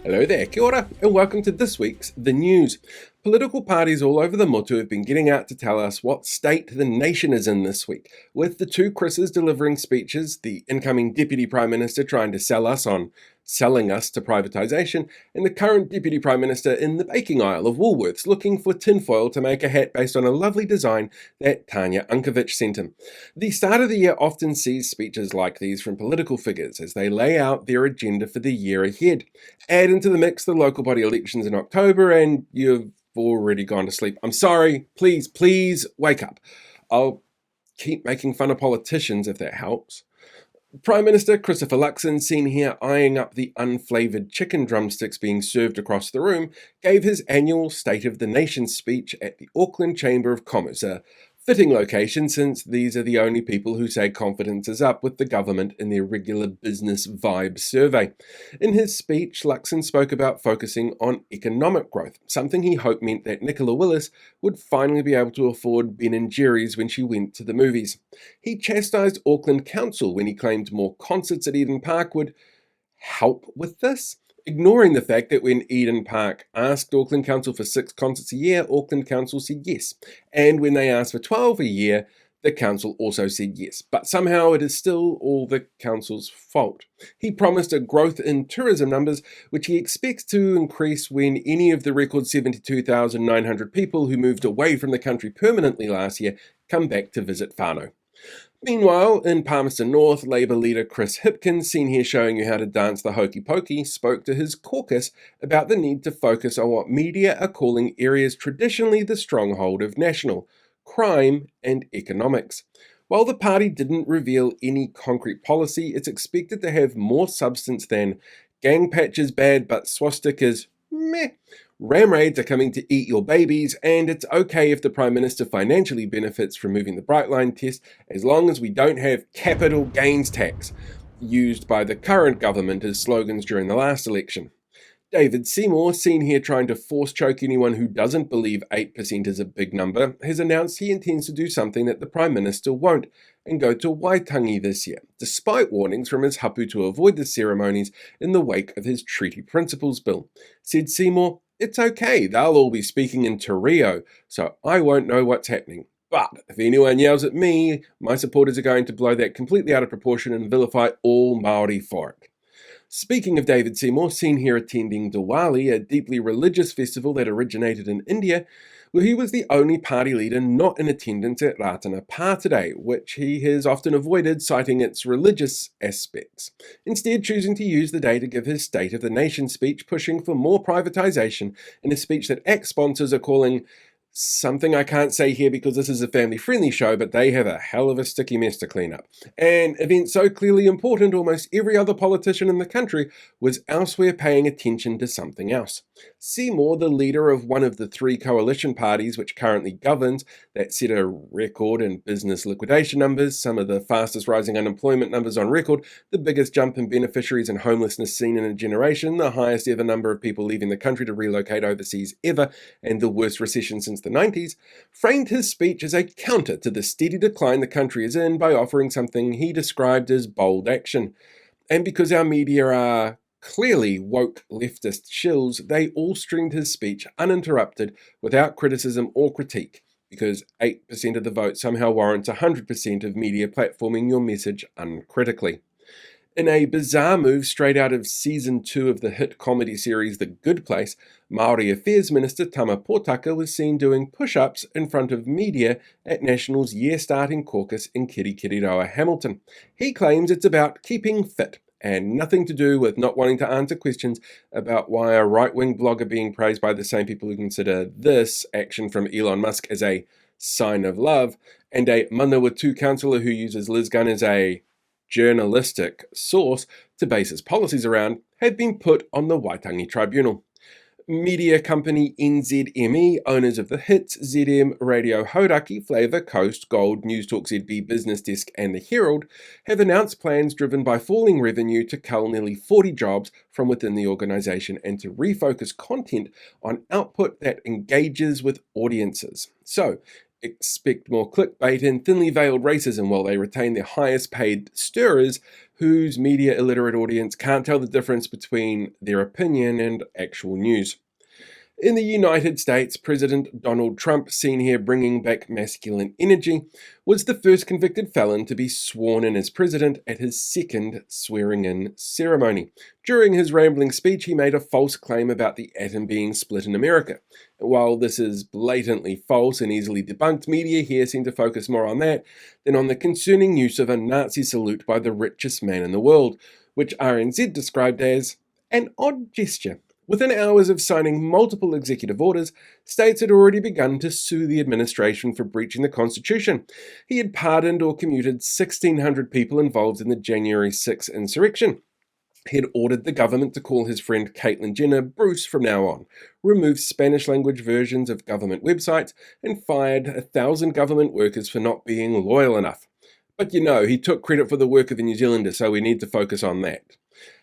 Hello there, kia ora, and welcome to this week's The News. Political parties all over the motu have been getting out to tell us what state the nation is in this week, with the two Chris's delivering speeches, the incoming Deputy Prime Minister trying to sell us on selling us to privatisation, and the current Deputy Prime Minister in the baking aisle of Woolworths looking for tinfoil to make a hat based on a lovely design that Tanya Unkovic sent him. The start of the year often sees speeches like these from political figures as they lay out their agenda for the year ahead. Add into the mix the local body elections in October and you've already gone to sleep. I'm sorry, please wake up. I'll keep making fun of politicians if that helps. Prime Minister Christopher Luxon, seen here eyeing up the unflavoured chicken drumsticks being served across the room, gave his annual State of the Nation speech at the Auckland Chamber of Commerce, a fitting location since these are the only people who say confidence is up with the government in their regular business vibe survey. In his speech, Luxon spoke about focusing on economic growth, something he hoped meant that Nicola Willis would finally be able to afford Ben & Jerry's when she went to the movies. He chastised Auckland Council when he claimed more concerts at Eden Park would help with this, ignoring the fact that when Eden Park asked Auckland Council for 6 concerts a year, Auckland Council said yes. And when they asked for 12 a year, the council also said yes. But somehow it is still all the council's fault. He promised a growth in tourism numbers, which he expects to increase when any of the record 72,900 people who moved away from the country permanently last year come back to visit whānau. Meanwhile, in Palmerston North, Labour leader Chris Hipkins, seen here showing you how to dance the hokey pokey, spoke to his caucus about the need to focus on what media are calling areas traditionally the stronghold of National: crime and economics. While the party didn't reveal any concrete policy, it's expected to have more substance than gang patches bad but swastikas meh. Ram raids are coming to eat your babies, and it's okay if the Prime Minister financially benefits from moving the Brightline test as long as we don't have capital gains tax, used by the current government as slogans during the last election. David Seymour, seen here trying to force choke anyone who doesn't believe 8% is a big number, has announced he intends to do something that the Prime Minister won't, and go to Waitangi this year, despite warnings from his hapu to avoid the ceremonies in the wake of his Treaty Principles Bill. Said Seymour, "It's okay, they'll all be speaking in Te Reo, so I won't know what's happening. But if anyone yells at me, my supporters are going to blow that completely out of proportion and vilify all Māori for it." Speaking of David Seymour, seen here attending Diwali, a deeply religious festival that originated in India, where he was the only party leader not in attendance at Ratana Pa today, which he has often avoided, citing its religious aspects, instead choosing to use the day to give his State of the Nation speech pushing for more privatisation in a speech that ACT sponsors are calling something I can't say here because this is a family-friendly show, but they have a hell of a sticky mess to clean up. An event so clearly important, almost every other politician in the country was elsewhere paying attention to something else. Seymour, the leader of one of the 3 coalition parties which currently governs, that set a record in business liquidation numbers, some of the fastest rising unemployment numbers on record, the biggest jump in beneficiaries and homelessness seen in a generation, the highest ever number of people leaving the country to relocate overseas ever, and the worst recession since the 90s, framed his speech as a counter to the steady decline the country is in by offering something he described as bold action. And because our media are clearly woke leftist shills, they all streamed his speech uninterrupted without criticism or critique, because 8% of the vote somehow warrants 100% of media platforming your message uncritically. In a bizarre move straight out of Season 2 of the hit comedy series The Good Place, Māori Affairs Minister Tama Potaka was seen doing push-ups in front of media at National's year-starting caucus in Kirikiriroa, Hamilton. He claims it's about keeping fit and nothing to do with not wanting to answer questions about why a right-wing blogger being praised by the same people who consider this action from Elon Musk as a sign of love, and a Manawatu councillor who uses Liz Gunn as a journalistic source to base his policies around, had been put on the Waitangi Tribunal. Media company NZME, owners of the hits ZM Radio Hauraki, Flavour, Coast, Gold, News Talk ZB, Business Desk and The Herald, have announced plans driven by falling revenue to cull nearly 40 jobs from within the organisation and to refocus content on output that engages with audiences. So, expect more clickbait and thinly veiled racism while they retain their highest paid stirrers whose media illiterate audience can't tell the difference between their opinion and actual news. In the United States, President Donald Trump, seen here bringing back masculine energy, was the first convicted felon to be sworn in as president at his second swearing-in ceremony. During his rambling speech, he made a false claim about the atom being split in America. While this is blatantly false and easily debunked, media here seem to focus more on that than on the concerning use of a Nazi salute by the richest man in the world, which RNZ described as an odd gesture. Within hours of signing multiple executive orders, states had already begun to sue the administration for breaching the Constitution. He had pardoned or commuted 1,600 people involved in the January 6 insurrection. He had ordered the government to call his friend Caitlyn Jenner Bruce from now on, removed Spanish-language versions of government websites, and fired 1,000 government workers for not being loyal enough. But he took credit for the work of the New Zealanders, so we need to focus on that.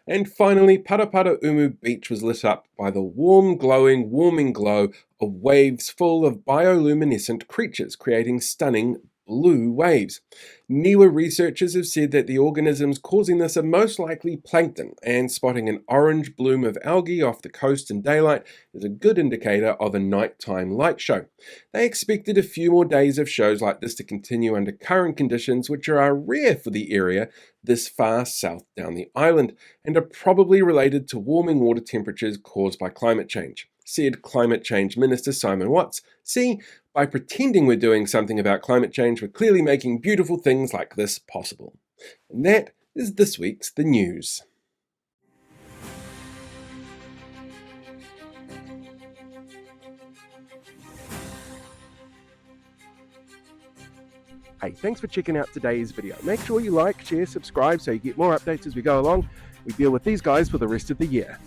And finally, Parapara Beach was lit up by the warm, glowing, warming glow of waves full of bioluminescent creatures, creating stunning blue waves. NIWA researchers have said that the organisms causing this are most likely plankton, and spotting an orange bloom of algae off the coast in daylight is a good indicator of a nighttime light show. They expected a few more days of shows like this to continue under current conditions, which are rare for the area this far south down the island, and are probably related to warming water temperatures caused by climate change, said Climate Change Minister Simon Watts. See, by pretending we're doing something about climate change, we're clearly making beautiful things like this possible. And that is this week's The News. Hey, thanks for checking out today's video. Make sure you like, share, subscribe so you get more updates as we go along. We deal with these guys for the rest of the year.